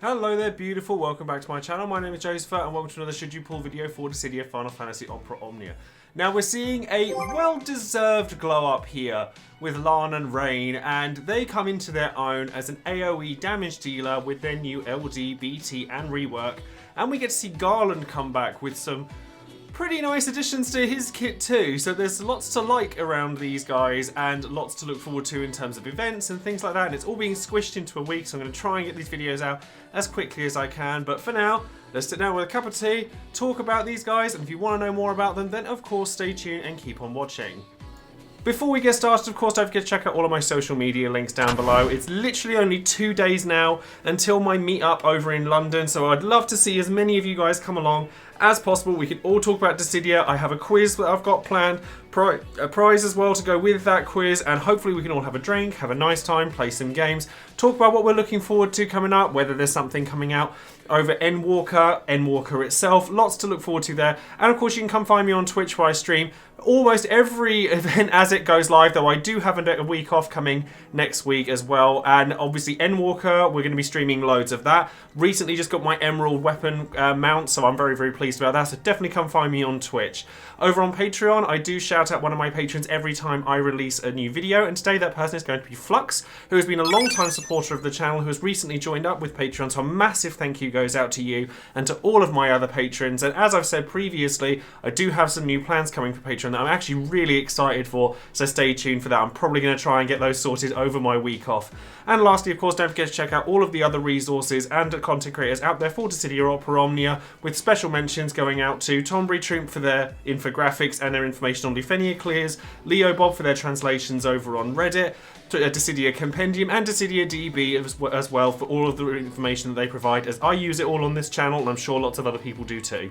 Hello there, beautiful. Welcome back to my channel. My name is Joesephyr, and welcome to another Should You Pull video for Dissidia Final Fantasy Opera Omnia. Now, we're seeing a well-deserved glow-up here with Lann and Reynn, and they come into their own as an AoE damage dealer with their new LD, BT, and rework. And we get to see Garland come back with some pretty nice additions to his kit too, so there's lots to like around these guys and lots to look forward to in terms of events and things like that, and it's all being squished into a week, so I'm going to try and get these videos out as quickly as I can. But for now, let's sit down with a cup of tea, talk about these guys, and if you want to know more about them, then of course stay tuned and keep on watching. Before we get started, of course, don't forget to check out all of my social media links down below. It's literally only 2 days now until my meetup over in London, so I'd love to see as many of you guys come along as possible. We can all talk about Dissidia. I have a quiz that I've got planned, a prize as well to go with that quiz, and hopefully we can all have a drink, have a nice time, play some games, talk about what we're looking forward to coming up, whether there's something coming out over Endwalker itself, lots to look forward to there. And of course you can come find me on Twitch where I stream almost every event as it goes live, though I do have a week off coming next week as well. And obviously Endwalker, we're going to be streaming loads of that. Recently just got my Emerald weapon mount, so I'm very, very pleased about that. So definitely come find me on Twitch. Over on Patreon, I do shout out one of my patrons every time I release a new video, and today that person is going to be Flux, who has been a long-time supporter of the channel, who has recently joined up with Patreon, so a massive thank you goes out to you and to all of my other patrons. And as I've said previously, I do have some new plans coming for Patreon that I'm actually really excited for, so stay tuned for that. I'm probably going to try and get those sorted over my week off. And lastly, of course, don't forget to check out all of the other resources and content creators out there for Dissidia Opera Omnia, with special mentions going out to Tombury Troop for their infographics and their information on Lufenia clears, Leo Bob for their translations over on Reddit, Dissidia Compendium, and Dissidia DB as well for all of the information that they provide, as I use it all on this channel, and I'm sure lots of other people do too.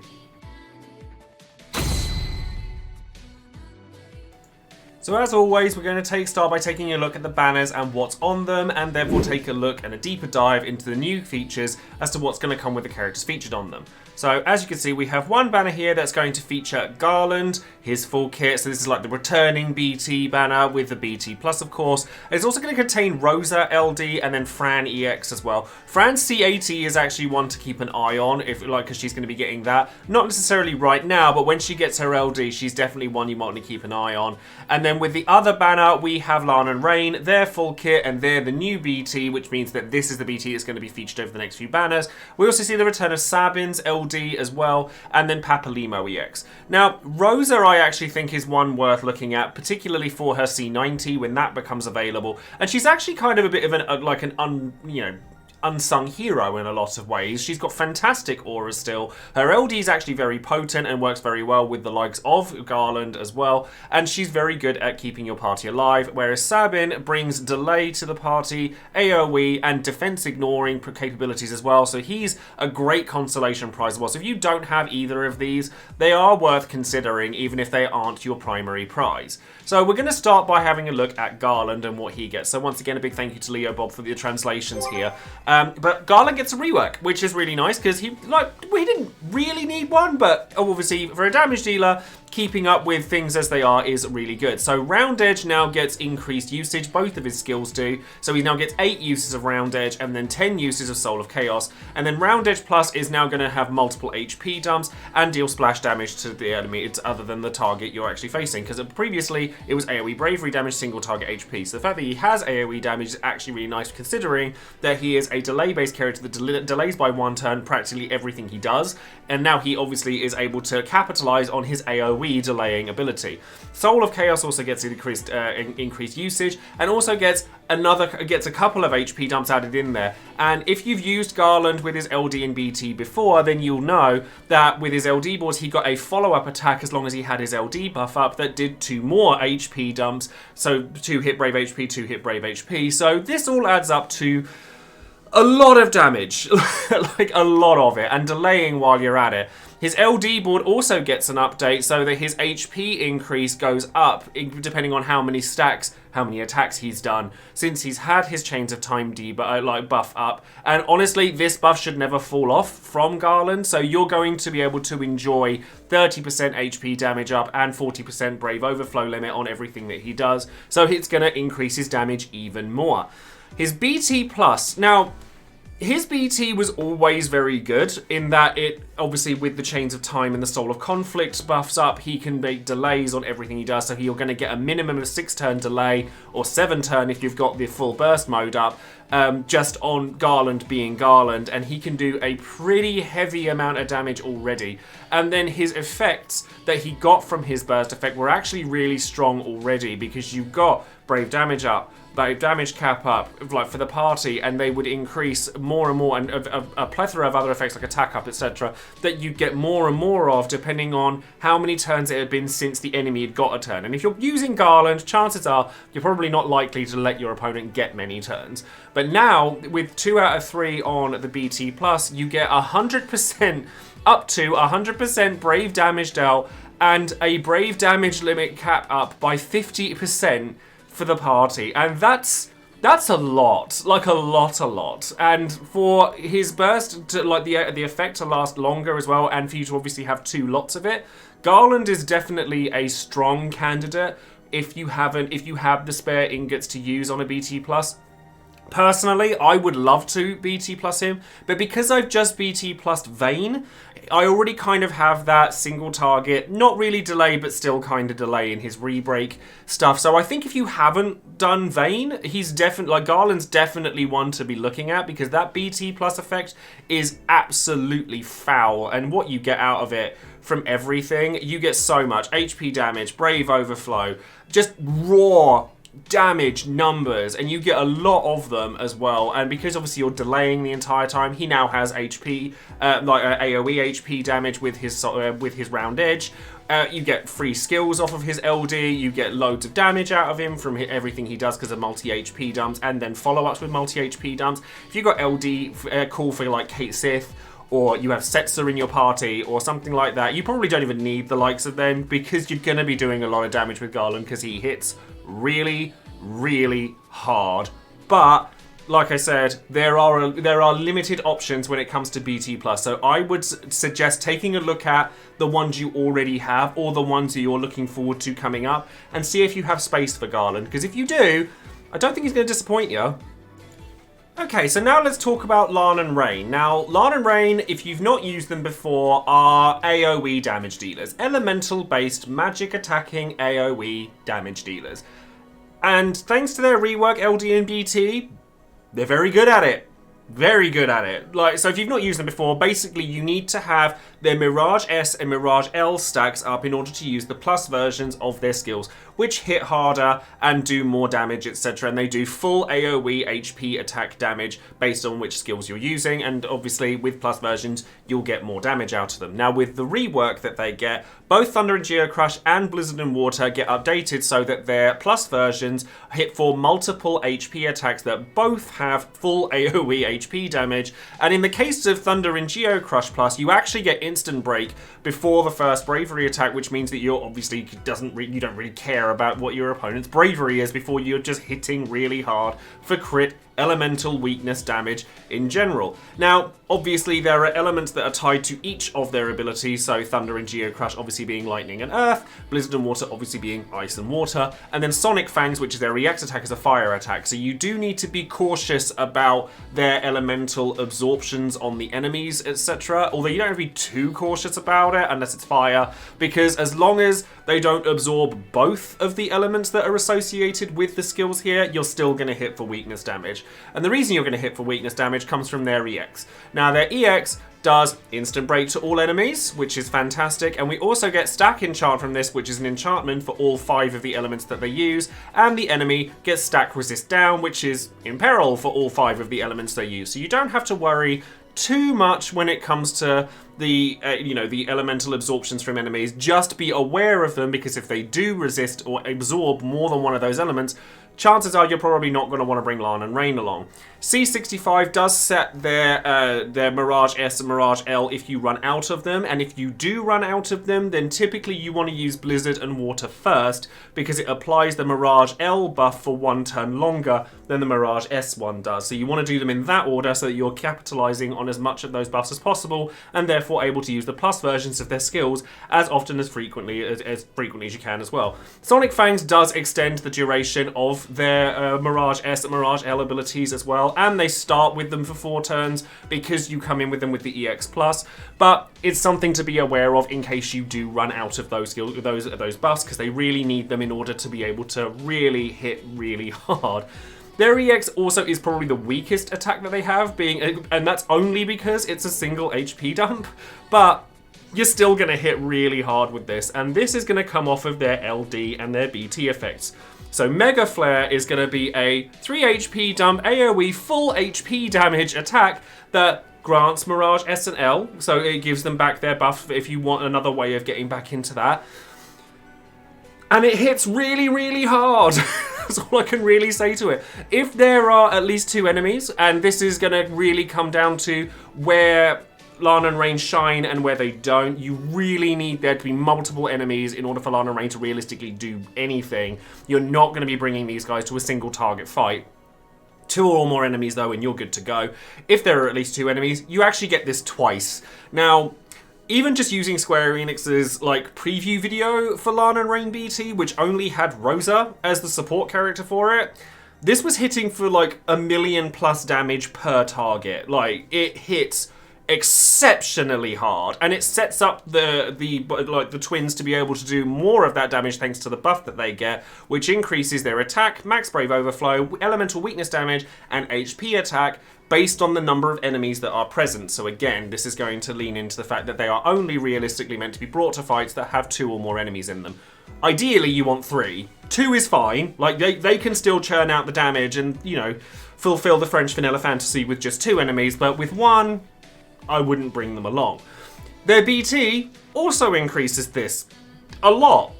So as always, we're going to start by taking a look at the banners and what's on them, and then we'll take a look and a deeper dive into the new features as to what's going to come with the characters featured on them. So as you can see, we have one banner here that's going to feature Garland, his full kit. So this is like the returning BT banner with the BT Plus, of course. It's also going to contain Rosa LD and then Fran EX as well. Fran C80 is actually one to keep an eye on, because she's going to be getting that. Not necessarily right now, but when she gets her LD, she's definitely one you might want to keep an eye on. And then with the other banner, we have Lann and Reynn, their full kit, and they're the new BT, which means that this is the BT that's going to be featured over the next few banners. We also see the return of Sabin's LD as well, and then Papalimo EX. Now, Rosa I actually think is one worth looking at, particularly for her C90 when that becomes available. And she's actually kind of a bit of an unsung hero in a lot of ways. She's got fantastic aura still. Her LD is actually very potent and works very well with the likes of Garland as well, and she's very good at keeping your party alive, whereas Sabin brings delay to the party, AoE, and defense ignoring capabilities as well, so he's a great consolation prize as well. So if you don't have either of these, they are worth considering, even if they aren't your primary prize. So we're going to start by having a look at Garland and what he gets. So once again, a big thank you to Leo Bob for the translations here. But Garland gets a rework, which is really nice, because we didn't really need one, but obviously for a damage dealer, keeping up with things as they are is really good. So Round Edge now gets increased usage, both of his skills do. So he now gets 8 uses of Round Edge and then 10 uses of Soul of Chaos. And then Round Edge Plus is now going to have multiple HP dumps and deal splash damage to the enemy other than the target you're actually facing. Because previously it was AoE Bravery damage, single target HP. So the fact that he has AoE damage is actually really nice, considering that he is a delay-based character that delays by 1 turn practically everything he does. And now he obviously is able to capitalize on his AoE delaying ability. Soul of Chaos also gets increased usage, and also gets a couple of HP dumps added in there. And if you've used Garland with his LD and BT before, then you'll know that with his LD boards, he got a follow-up attack as long as he had his LD buff up that did 2 more HP dumps. So 2 hit Brave HP, 2 hit Brave HP. So this all adds up to a lot of damage, like a lot of it, and delaying while you're at it. His LD board also gets an update so that his HP increase goes up depending on how many stacks, how many attacks he's done, since he's had his Chains of Time buff up. And honestly, this buff should never fall off from Garland, so you're going to be able to enjoy 30% HP damage up and 40% Brave Overflow limit on everything that he does, so it's going to increase his damage even more. His BT Plus, now His BT was always very good in that it, obviously with the Chains of Time and the Soul of Conflict buffs up, he can make delays on everything he does, so you're going to get a minimum of 6-turn delay, or 7-turn if you've got the full burst mode up, just on Garland being Garland, and he can do a pretty heavy amount of damage already. And then his effects that he got from his burst effect were actually really strong already, because you got Brave Damage up, damage cap up, like for the party, and they would increase more and more, and a plethora of other effects like attack up, etc., that you get more and more of depending on how many turns it had been since the enemy had got a turn. And if you're using Garland, chances are you're probably not likely to let your opponent get many turns. But now, with 2 out of 3 on the BT+, you get 100%, up to 100% brave damage dealt, and a brave damage limit cap up by 50%, for the party, and that's a lot, like a lot. And for his burst to, like, the effect to last longer as well, and for you to obviously have 2 lots of it, Garland is definitely a strong candidate if you have the spare ingots to use on a BT+. Personally, I would love to BT plus him, but because I've just BT plus Vayne, I already kind of have that single target, not really delay, but still kind of delay in his re-break stuff. So I think if you haven't done Vayne, he's definitely, like, Garland's definitely one to be looking at, because that BT plus effect is absolutely foul, and what you get out of it from everything, you get so much HP damage, Brave Overflow, just raw damage numbers, and you get a lot of them as well. And because obviously you're delaying the entire time, he now has HP, AoE HP damage with his round edge. You get free skills off of his LD, you get loads of damage out of him from everything he does because of multi-HP dumps, and then follow-ups with multi-HP dumps. If you got LD cool for like Kate Sith, or you have Setzer in your party, or something like that, you probably don't even need the likes of them, because you're going to be doing a lot of damage with Garland, because he hits really, really hard. But like I said, there are limited options when it comes to BT+. So I would suggest taking a look at the ones you already have, or the ones that you're looking forward to coming up, and see if you have space for Garland. Because if you do, I don't think he's going to disappoint you. Okay, so now let's talk about Lann and Reynn. Now, Lann and Reynn, if you've not used them before, are AoE damage dealers. Elemental-based, magic attacking AoE damage dealers. And thanks to their rework, LD and BT, they're very good at it. Very good at it. Like, so if you've not used them before, basically you need to have their Mirage S and Mirage L stacks up in order to use the plus versions of their skills, which hit harder and do more damage, etc. And they do full AoE HP attack damage based on which skills you're using, and obviously with plus versions, you'll get more damage out of them. Now, with the rework that they get, both Thunder and Geocrush and Blizzard and Water get updated so that their plus versions hit for multiple HP attacks that both have full AoE HP damage. And in the case of Thunder and Geocrush Plus, you actually get instant break before the first bravery attack, which means that you're obviously you don't really care about what your opponent's bravery is before you're just hitting really hard for crit elemental weakness damage in general. Now, obviously there are elements that are tied to each of their abilities, so Thunder and Geocrush obviously being lightning and earth, Blizzard and Water obviously being ice and water, and then Sonic Fangs, which is their react attack, is a fire attack. So you do need to be cautious about their elemental absorptions on the enemies, etc. Although you don't have to be too cautious about it unless it's fire, because as long as they don't absorb both of the elements that are associated with the skills here, you're still going to hit for weakness damage. And the reason you're going to hit for weakness damage comes from their EX. Now, their EX does instant break to all enemies, which is fantastic, and we also get stack enchant from this, which is an enchantment for all 5 of the elements that they use, and the enemy gets stack resist down, which is in peril for all 5 of the elements they use. So you don't have to worry too much when it comes to the the elemental absorptions from enemies. Just be aware of them, because if they do resist or absorb more than one of those elements, chances are you're probably not going to want to bring Lann and Reynn along. C65 does set their Mirage S and Mirage L if you run out of them, and if you do run out of them, then typically you want to use Blizzard and Water first, because it applies the Mirage L buff for 1 turn longer than the Mirage S one does. So you want to do them in that order so that you're capitalizing on as much of those buffs as possible, and therefore able to use the plus versions of their skills as often as frequently as you can as well. Sonic Fangs does extend the duration of their Mirage S and Mirage L abilities as well, and they start with them for 4 turns because you come in with them with the EX+, but it's something to be aware of in case you do run out of those buffs, because they really need them in order to be able to really hit really hard. Their EX also is probably the weakest attack that they have, and that's only because it's a single HP dump, but you're still going to hit really hard with this, and this is going to come off of their LD and their BT effects. So Mega Flare is going to be a 3 HP dump AoE full HP damage attack that grants Mirage S and L, so it gives them back their buff if you want another way of getting back into that. And it hits really, really hard. That's all I can really say to it. If there are at least 2 enemies, and this is going to really come down to where Lann and Reynn shine and where they don't, you really need there to be multiple enemies in order for Lann and Reynn to realistically do anything. You're not going to be bringing these guys to a single target fight. 2 or more enemies though, and you're good to go. If there are at least 2 enemies, you actually get this twice. Now, even just using Square Enix's preview video for Lann and Reynn BT, which only had Rosa as the support character for it, this was hitting for $1 million+ damage per target. It hits exceptionally hard, and it sets up the twins to be able to do more of that damage thanks to the buff that they get, which increases their attack, max brave overflow, elemental weakness damage, and HP attack based on the number of enemies that are present. So again, this is going to lean into the fact that they are only realistically meant to be brought to fights that have 2 or more enemies in them. Ideally, you want 3. 2 is fine. They can still churn out the damage and, fulfill the French vanilla fantasy with just 2 enemies, but with 1, I wouldn't bring them along. Their BT also increases this a lot.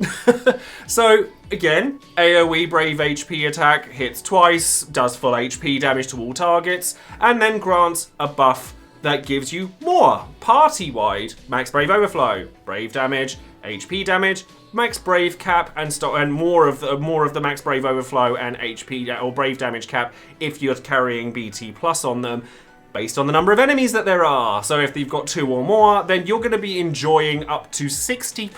So again, AoE Brave HP attack hits twice, does full HP damage to all targets, and then grants a buff that gives you more party-wide max Brave Overflow, Brave damage, HP damage, max Brave cap, and more of the max Brave Overflow and HP or Brave damage cap if you're carrying BT plus on them, based on the number of enemies that there are. So if you've got 2 or more, then you're going to be enjoying up to 60%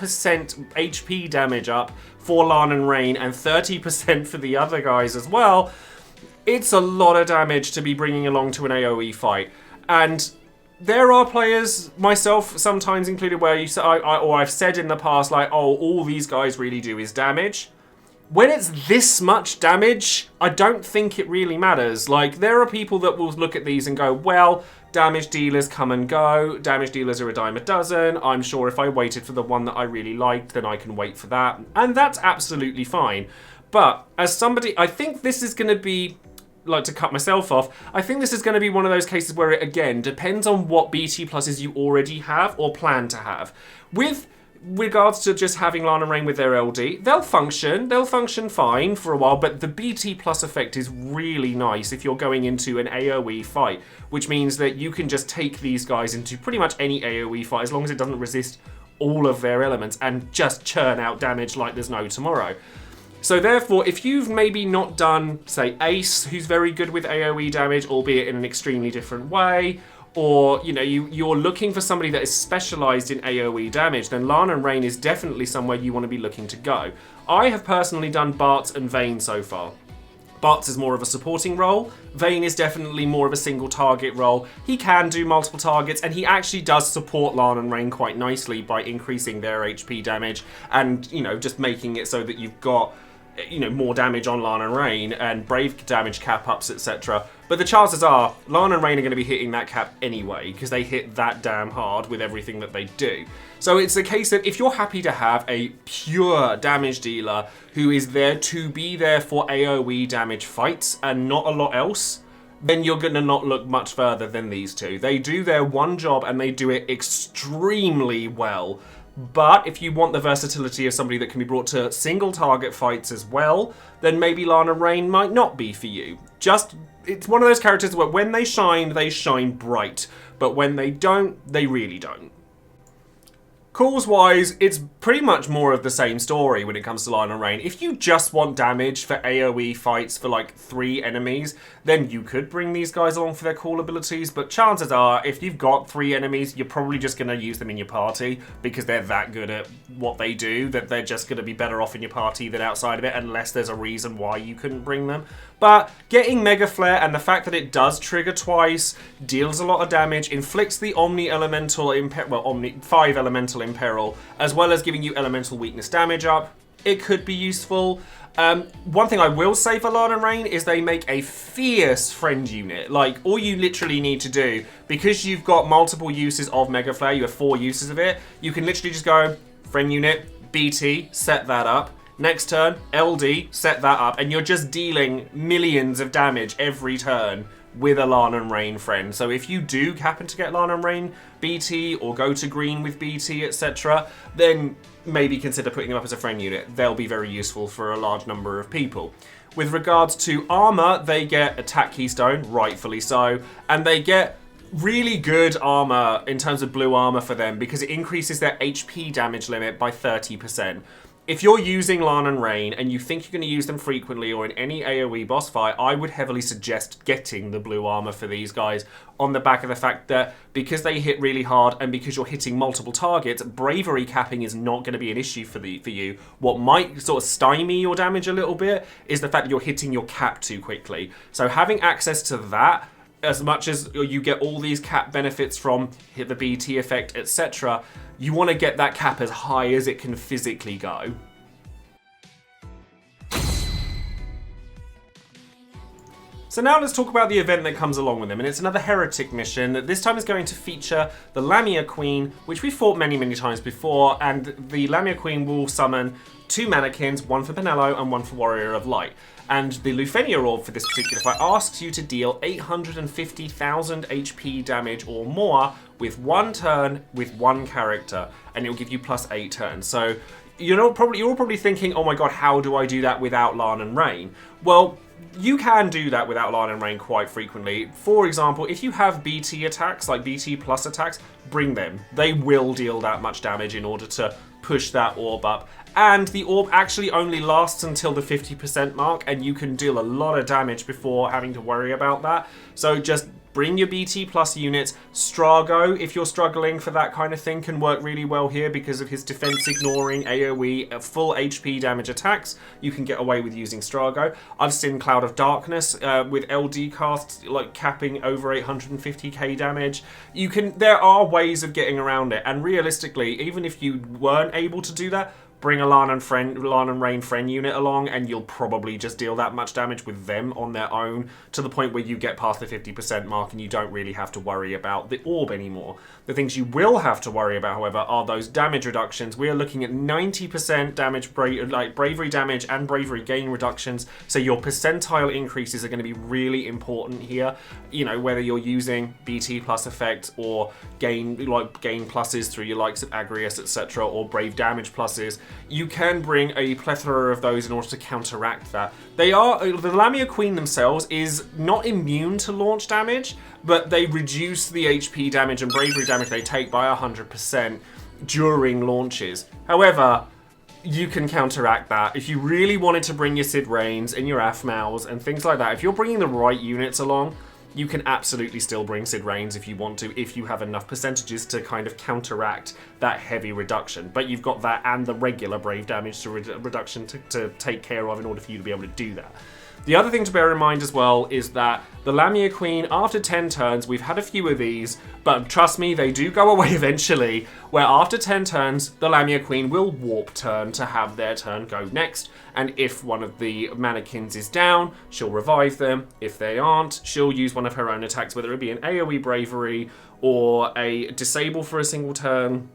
HP damage up for Lann and Reynn and 30% for the other guys as well. It's a lot of damage to be bringing along to an AoE fight. And there are players, myself sometimes included, where I've said in the past, all these guys really do is damage. When it's this much damage, I don't think it really matters. There are people that will look at these and go, well, damage dealers come and go. Damage dealers are a dime a dozen. I'm sure if I waited for the one that I really liked, then I can wait for that. And that's absolutely fine. But as somebody, I think this is going to be, to cut myself off, I think this is going to be one of those cases where it, again, depends on what BT pluses you already have or plan to have. With regards to just having Lann and Reynn with their LD, they'll function fine for a while, but the BT plus effect is really nice if you're going into an AoE fight, which means that you can just take these guys into pretty much any AoE fight as long as it doesn't resist all of their elements and just churn out damage like there's no tomorrow. So therefore, if you've maybe not done, say, Ace, who's very good with AoE damage, albeit in an extremely different way, or, you're looking for somebody that is specialised in AoE damage, then Lann and Reynn is definitely somewhere you want to be looking to go. I have personally done Bartz and Vayne so far. Bartz is more of a supporting role. Vayne is definitely more of a single target role. He can do multiple targets, and he actually does support Lann and Reynn quite nicely by increasing their HP damage and, just making it so that you've got more damage on Lann and Reynn and Brave damage cap ups, etc. But the chances are Lann and Reynn are going to be hitting that cap anyway because they hit that damn hard with everything that they do. So it's a case of if you're happy to have a pure damage dealer who is there to be there for AoE damage fights and not a lot else, then you're going to not look much further than these two. They do their one job and they do it extremely well. But if you want the versatility of somebody that can be brought to single target fights as well, then maybe Lann and Reynn might not be for you. It's one of those characters where when they shine bright. But when they don't, they really don't. Cause-wise, it's pretty much more of the same story when it comes to Lann and Reynn. If you just want damage for AoE fights for like 3 enemies, then you could bring these guys along for their cool abilities, but chances are, if you've got 3 enemies, you're probably just going to use them in your party because they're that good at what they do that they're just going to be better off in your party than outside of it, unless there's a reason why you couldn't bring them. But getting Mega Flare and the fact that it does trigger twice, deals a lot of damage, inflicts the Omni Elemental 5 Elemental in peril, as well as giving you Elemental Weakness damage up, it could be useful. One thing I will say for Lann and Reynn is they make a fierce friend unit. Like, all you literally need to do, because you've got multiple uses of Mega Flare, you have 4 uses of it, you can literally just go, friend unit, BT, set that up. Next turn, LD, set that up, and you're just dealing millions of damage every turn with a Lann and Reynn friend. So if you do happen to get Lann and Reynn BT, or go to green with BT, etc., then maybe consider putting them up as a friend unit. They'll be very useful for a large number of people. With regards to armor, they get attack keystone, rightfully so, and they get really good armor in terms of blue armor for them because it increases their HP damage limit by 30%. If you're using Lann and Reynn and you think you're going to use them frequently or in any AoE boss fight, I would heavily suggest getting the blue armor for these guys on the back of the fact that because they hit really hard and because you're hitting multiple targets, bravery capping is not going to be an issue for you. What might sort of stymie your damage a little bit is the fact that you're hitting your cap too quickly. So having access to that, as much as you get all these cap benefits from hit the BT effect, etc., you want to get that cap as high as it can physically go. So now let's talk about the event that comes along with them, and it's another Heretic mission that this time is going to feature the Lamia Queen, which we've fought many, many times before, and the Lamia Queen will summon 2 mannequins, one for Penelo and one for Warrior of Light. And the Lufenia orb for this particular fight asks you to deal 850,000 HP damage or more with 1 turn with 1 character, and it'll give you +8 turns. So you're all probably thinking, oh my god, how do I do that without Lann and Reynn? Well, you can do that without Lann and Reynn quite frequently. For example, if you have BT attacks, like BT plus attacks, bring them. They will deal that much damage in order to push that orb up. And the orb actually only lasts until the 50% mark, and you can deal a lot of damage before having to worry about that. So just bring your BT plus units. Strago, if you're struggling for that kind of thing, can work really well here because of his defense ignoring AoE full HP damage attacks. You can get away with using Strago. I've seen Cloud of Darkness with LD casts like capping over 850k damage. There are ways of getting around it, and realistically, even if you weren't able to do that, bring a Lann and Reynn friend unit along, and you'll probably just deal that much damage with them on their own to the point where you get past the 50% mark and you don't really have to worry about the orb anymore. The things you will have to worry about, however, are those damage reductions. We are looking at 90% damage, bravery damage and bravery gain reductions, so your percentile increases are going to be really important here. You know, whether you're using BT plus effect or gain pluses through your likes of Agrius, etc., or brave damage pluses, you can bring a plethora of those in order to counteract that. The Lamia Queen themselves is not immune to launch damage, but they reduce the HP damage and bravery damage they take by 100% during launches. However, you can counteract that. If you really wanted to bring your Sid Reigns and your Aphmals and things like that, if you're bringing the right units along, you can absolutely still bring Sid Reigns if you want to, if you have enough percentages to kind of counteract that heavy reduction. But you've got that and the regular brave damage to reduction to take care of in order for you to be able to do that. The other thing to bear in mind as well is that the Lamia Queen, after 10 turns, we've had a few of these, but trust me, they do go away eventually, where after 10 turns, the Lamia Queen will warp turn to have their turn go next, and if one of the mannequins is down, she'll revive them. If they aren't, she'll use one of her own attacks, whether it be an AoE Bravery or a Disable for a single turn.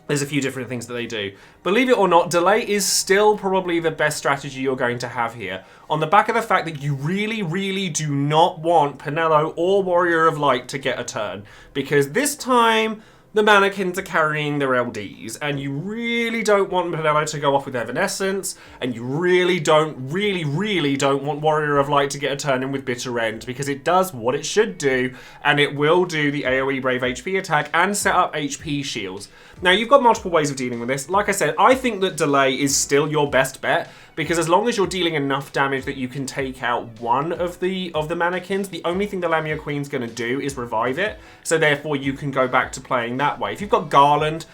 There's a few different things that they do. Believe it or not, delay is still probably the best strategy you're going to have here. On the back of the fact that you really, really do not want Penelo or Warrior of Light to get a turn. Because this time, the mannequins are carrying their LDs, and you really don't want Penelo to go off with Evanescence, and you really don't want Warrior of Light to get a turn in with Bitter End, because it does what it should do, and it will do the AoE Brave HP attack and set up HP shields. Now, you've got multiple ways of dealing with this. Like I said, I think that Delay is still your best bet, because as long as you're dealing enough damage that you can take out one of the mannequins, the only thing the Lamia Queen's going to do is revive it, so therefore you can go back to playing that way. If you've got Garland,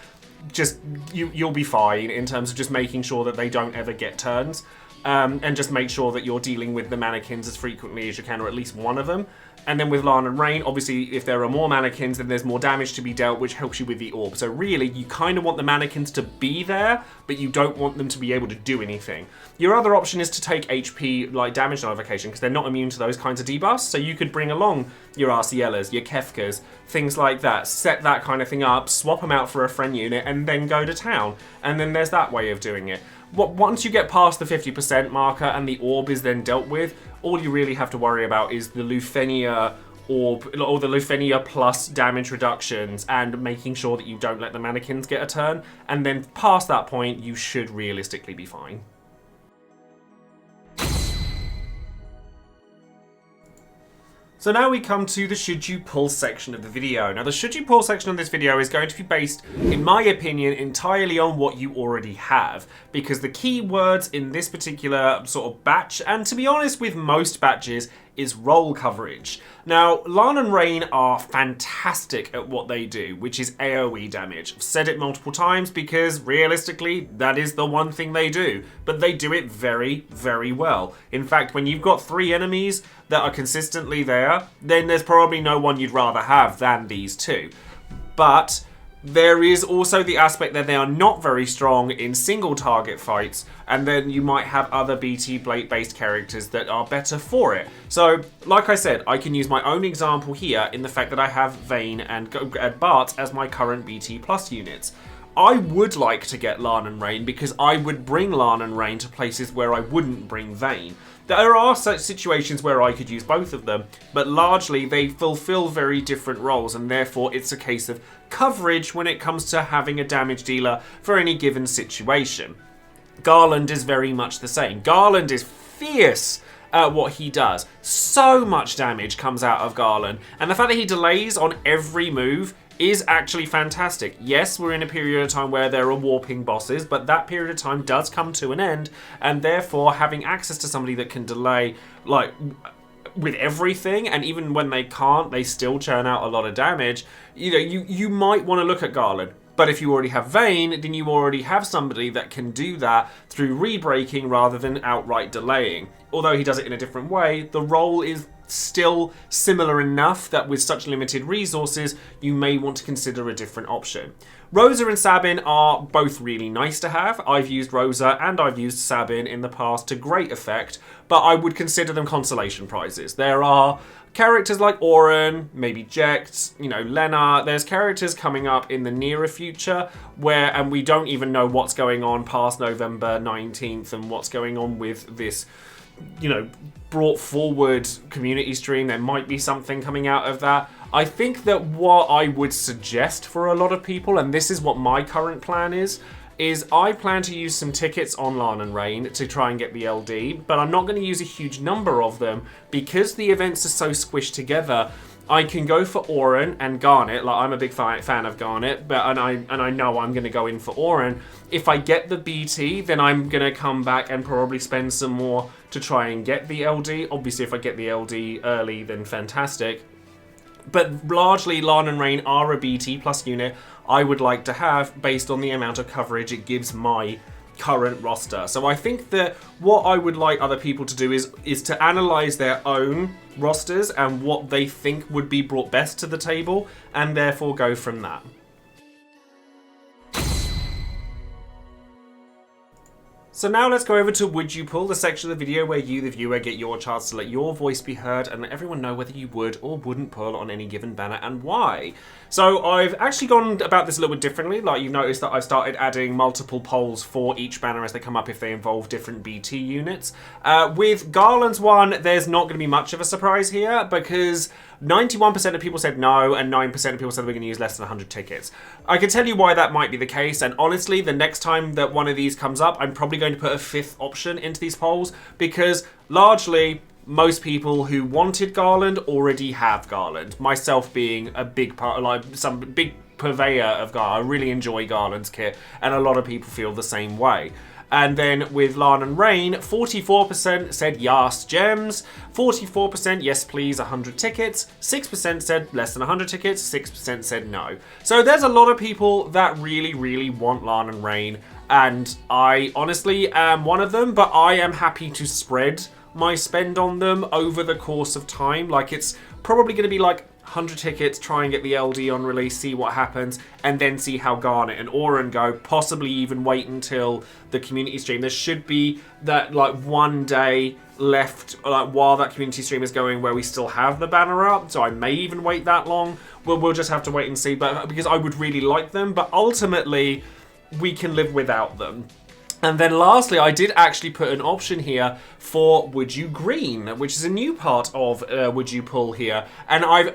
you'll be fine in terms of just making sure that they don't ever get turns, and just make sure that you're dealing with the mannequins as frequently as you can, or at least one of them. And then with Lann and Reynn, obviously, if there are more mannequins, then there's more damage to be dealt, which helps you with the orb. So really, you kind of want the mannequins to be there, but you don't want them to be able to do anything. Your other option is to take HP, like damage nullification, because they're not immune to those kinds of debuffs. So you could bring along your Arciellas, your Kefkas, things like that. Set that kind of thing up, swap them out for a friend unit, and then go to town. And then there's that way of doing it. Once you get past the 50% marker and the orb is then dealt with, all you really have to worry about is the Lufenia orb, or the Lufenia plus damage reductions, and making sure that you don't let the mannequins get a turn. And then past that point, you should realistically be fine. So now we come to the should you pull section of the video. Now the should you pull section of this video is going to be based, in my opinion, entirely on what you already have, because the key words in this particular sort of batch, and to be honest with most batches, is role coverage. Now, Lann and Reynn are fantastic at what they do, which is AoE damage. I've said it multiple times because realistically, that is the one thing they do, but they do it very, very well. In fact, when you've got 3 enemies that are consistently there, then there's probably no one you'd rather have than these 2. But there is also the aspect that they are not very strong in single target fights, and then you might have other BT based characters that are better for it. So, like I said, I can use my own example here in the fact that I have Vayne and Bart as my current BT plus units. I would like to get Lann and Reynn because I would bring Lann and Reynn to places where I wouldn't bring Vayne. There are such situations where I could use both of them, but largely they fulfill very different roles, and therefore it's a case of coverage when it comes to having a damage dealer for any given situation. Garland is very much the same. Garland is fierce at what he does. So much damage comes out of Garland, and the fact that he delays on every move is actually fantastic. Yes, we're in a period of time where there are warping bosses, but that period of time does come to an end, and therefore having access to somebody that can delay, like, with everything, and even when they can't, they still churn out a lot of damage. You know, you might want to look at Garland. But if you already have Vayne, then you already have somebody that can do that through re-breaking rather than outright delaying. Although he does it in a different way, the role is still similar enough that with such limited resources, you may want to consider a different option. Rosa and Sabin are both really nice to have. I've used Rosa and I've used Sabin in the past to great effect, but I would consider them consolation prizes. There are characters like Oren, maybe Jecht, you know, Lena. There's characters coming up in the nearer future and we don't even know what's going on past November 19th and what's going on with this, you know, brought forward community stream. There might be something coming out of that. I think that what I would suggest for a lot of people, and this is what my current plan is I plan to use some tickets on Lann and Reynn to try and get the LD, but I'm not going to use a huge number of them because the events are so squished together. I can go for Oren and Garnet. Like, I'm a big fan of Garnet, and I know I'm going to go in for Oren. If I get the BT, then I'm going to come back and probably spend some more to try and get the LD. Obviously, if I get the LD early, then fantastic. But largely, Lann and Reynn are a BT plus unit I would like to have based on the amount of coverage it gives my current roster. So I think that what I would like other people to do is to analyze their own rosters and what they think would be brought best to the table, and therefore go from that. So now let's go over to Would You Pull, the section of the video where you, the viewer, get your chance to let your voice be heard and let everyone know whether you would or wouldn't pull on any given banner and why. So I've actually gone about this a little bit differently. Like, you've noticed that I've started adding multiple polls for each banner as they come up if they involve different BT units. With Garland's one, there's not going to be much of a surprise here because 91% of people said no, and 9% of people said we're going to use less than 100 tickets. I can tell you why that might be the case, and honestly, the next time that one of these comes up, I'm probably going to put a 5th option into these polls, because largely, most people who wanted Garland already have Garland. Myself being a big part, like some big purveyor of Garland. I really enjoy Garland's kit, and a lot of people feel the same way. And then with Lann and Reynn, 44% said yes, gems, 44% yes please, 100 tickets, 6% said less than 100 tickets, 6% said no. So there's a lot of people that really, really want Lann and Reynn, and I honestly am one of them, but I am happy to spread my spend on them over the course of time. Like, it's probably going to be like 100 tickets, try and get the LD on release, see what happens, and then see how Garnet and Oren go, possibly even wait until the community stream. There should be that like one day left like while that community stream is going where we still have the banner up, so I may even wait that long. We'll just have to wait and see, but because I would really like them, but ultimately we can live without them. And then lastly, I did actually put an option here for Would You Green, which is a new part of Would You Pull here. And I've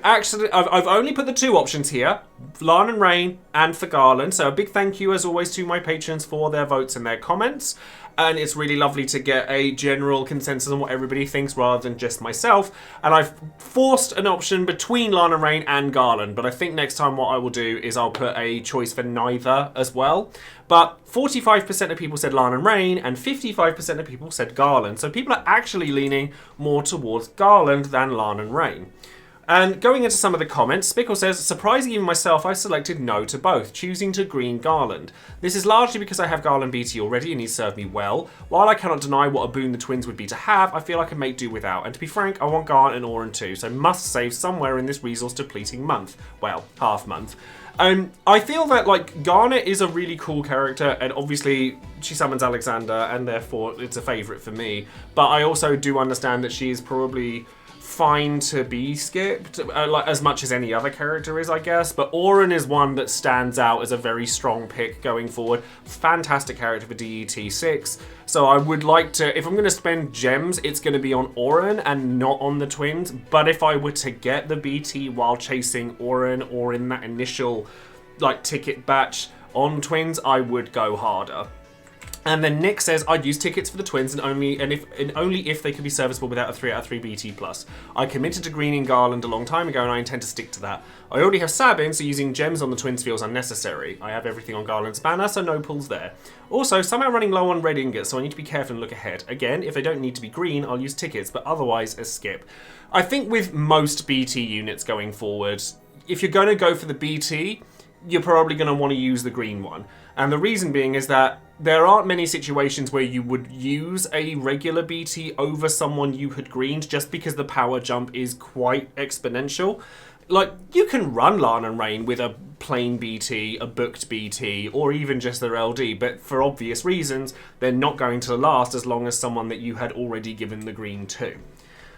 only put the 2 options here, Lann and Reynn and for Garland. So a big thank you as always to my patrons for their votes and their comments. And it's really lovely to get a general consensus on what everybody thinks rather than just myself. And I've forced an option between Lann and Reynn and Garland, but I think next time what I will do is I'll put a choice for neither as well. But 45% of people said Lann and Reynn, and 55% of people said Garland. So people are actually leaning more towards Garland than Lann and Reynn. And going into some of the comments, Spickle says, surprising even myself, I selected no to both, choosing to green Garland. This is largely because I have Garland BT already and he's served me well. While I cannot deny what a boon the twins would be to have, I feel I can make do without. And to be frank, I want Garland and Oren too, so must save somewhere in this resource depleting month. Well, half month. I feel that like Garnet is a really cool character, and obviously she summons Alexander, and therefore it's a favourite for me. But I also do understand that she is probably fine to be skipped, like as much as any other character is, I guess. But Oren is one that stands out as a very strong pick going forward. Fantastic character for DET6. So I would like to, if I'm going to spend gems, it's going to be on Oren and not on the twins. But if I were to get the BT while chasing Oren or in that initial like ticket batch on twins, I would go harder. And then Nick says, I'd use tickets for the twins and only if they could be serviceable without a 3 out of 3 BT+. I committed to greening Garland a long time ago and I intend to stick to that. I already have Sabin, so using gems on the twins feels unnecessary. I have everything on Garland's banner, so no pulls there. Also, somehow running low on red ingots, so I need to be careful and look ahead. Again, if they don't need to be green, I'll use tickets, but otherwise a skip. I think with most BT units going forward, if you're going to go for the BT, you're probably going to want to use the green one. And the reason being is that there aren't many situations where you would use a regular BT over someone you had greened just because the power jump is quite exponential. Like, you can run Lann and Reynn with a plain BT, a booked BT, or even just their LD, but for obvious reasons, they're not going to last as long as someone that you had already given the green to.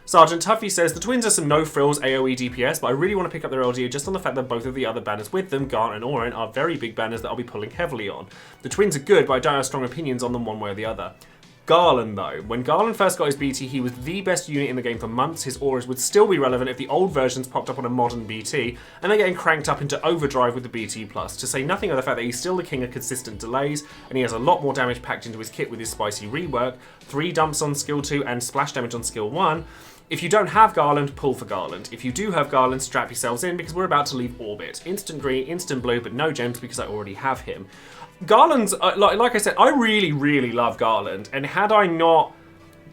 Sergeant Tuffy says, the twins are some no-frills AoE DPS, but I really want to pick up their LD just on the fact that both of the other banners with them, Garnet and Oren, are very big banners that I'll be pulling heavily on. The twins are good, but I don't have strong opinions on them one way or the other. Garland, though. When Garland first got his BT, he was the best unit in the game for months. His auras would still be relevant if the old versions popped up on a modern BT, and they're getting cranked up into overdrive with the BT+, to say nothing of the fact that he's still the king of consistent delays, and he has a lot more damage packed into his kit with his spicy rework, 3 dumps on skill 2 and splash damage on skill 1. If you don't have Garland, pull for Garland. If you do have Garland, strap yourselves in because we're about to leave orbit. Instant green, instant blue, but no gems because I already have him. Garland's, like I said, I really, really love Garland. And had I not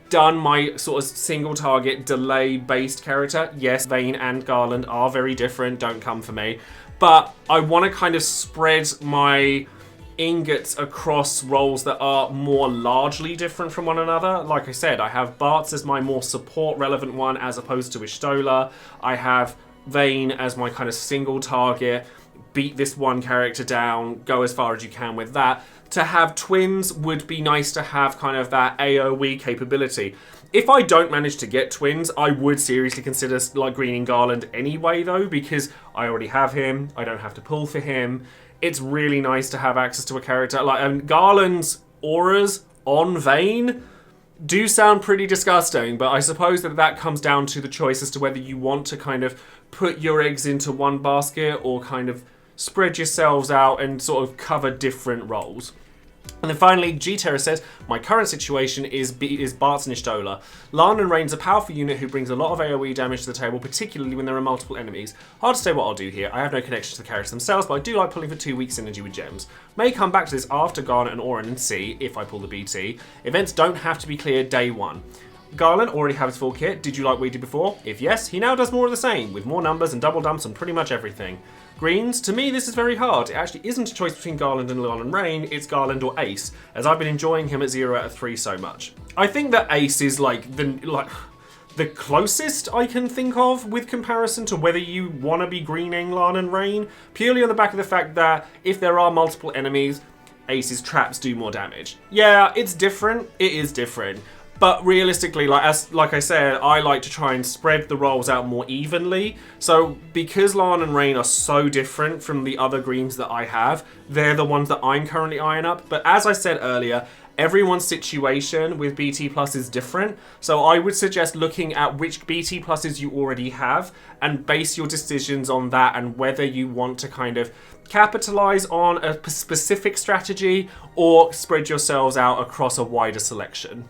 done my sort of single target delay based character, yes, Vayne and Garland are very different, don't come for me. But I want to kind of spread my ingots across roles that are more largely different from one another. Like I said, I have Bartz as my more support relevant one as opposed to Ishtola. I have Vayne as my kind of single target, beat this one character down, go as far as you can with that. To have twins would be nice to have kind of that AoE capability. If I don't manage to get twins, I would seriously consider like greening Garland anyway though, because I already have him, I don't have to pull for him. It's really nice to have access to a character like Garland's auras on Vayne do sound pretty disgusting, but I suppose that comes down to the choice as to whether you want to kind of put your eggs into one basket or kind of spread yourselves out and sort of cover different roles. And then finally, G-Terra says, my current situation is Bart's Nishtola. Lann and Reynn's a powerful unit who brings a lot of AoE damage to the table, particularly when there are multiple enemies. Hard to say what I'll do here. I have no connection to the characters themselves, but I do like pulling for 2 weeks synergy with gems. May come back to this after Garnet and Orin and see if I pull the BT. Events don't have to be cleared day one. Garland already has his full kit. Did you like what he did before? If yes, he now does more of the same, with more numbers and double dumps on pretty much everything. Greens, to me this is very hard. It actually isn't a choice between Garland and Lann and Reynn, it's Garland or Ace, as I've been enjoying him at 0 out of 3 so much. I think that Ace is the closest I can think of with comparison to whether you want to be greening Lann and Reynn, purely on the back of the fact that if there are multiple enemies, Ace's traps do more damage. Yeah, it's different, it is different. But realistically, like I said, I like to try and spread the roles out more evenly. So because Lann and Reynn are so different from the other greens that I have, they're the ones that I'm currently eyeing up. But as I said earlier, everyone's situation with BT Plus is different. So I would suggest looking at which BT Pluses you already have and base your decisions on that and whether you want to kind of capitalize on a specific strategy or spread yourselves out across a wider selection.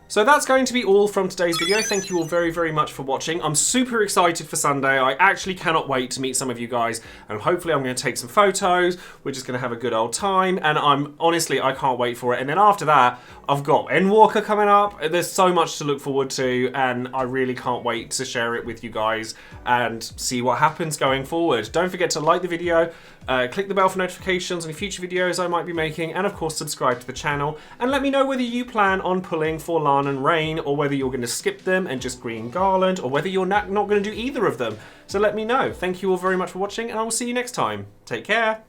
So that's going to be all from today's video. Thank you all very, very much for watching. I'm super excited for Sunday. I actually cannot wait to meet some of you guys, and hopefully I'm going to take some photos. We're just going to have a good old time, and honestly, I can't wait for it. And then after that, I've got Endwalker coming up. There's so much to look forward to, and I really can't wait to share it with you guys and see what happens going forward. Don't forget to like the video, click the bell for notifications on future videos I might be making, and of course subscribe to the channel, and let me know whether you plan on pulling for Lann and Reynn, or whether you're going to skip them and just green Garland, or whether you're not going to do either of them. So let me know. Thank you all very much for watching, and I will see you next time. Take care.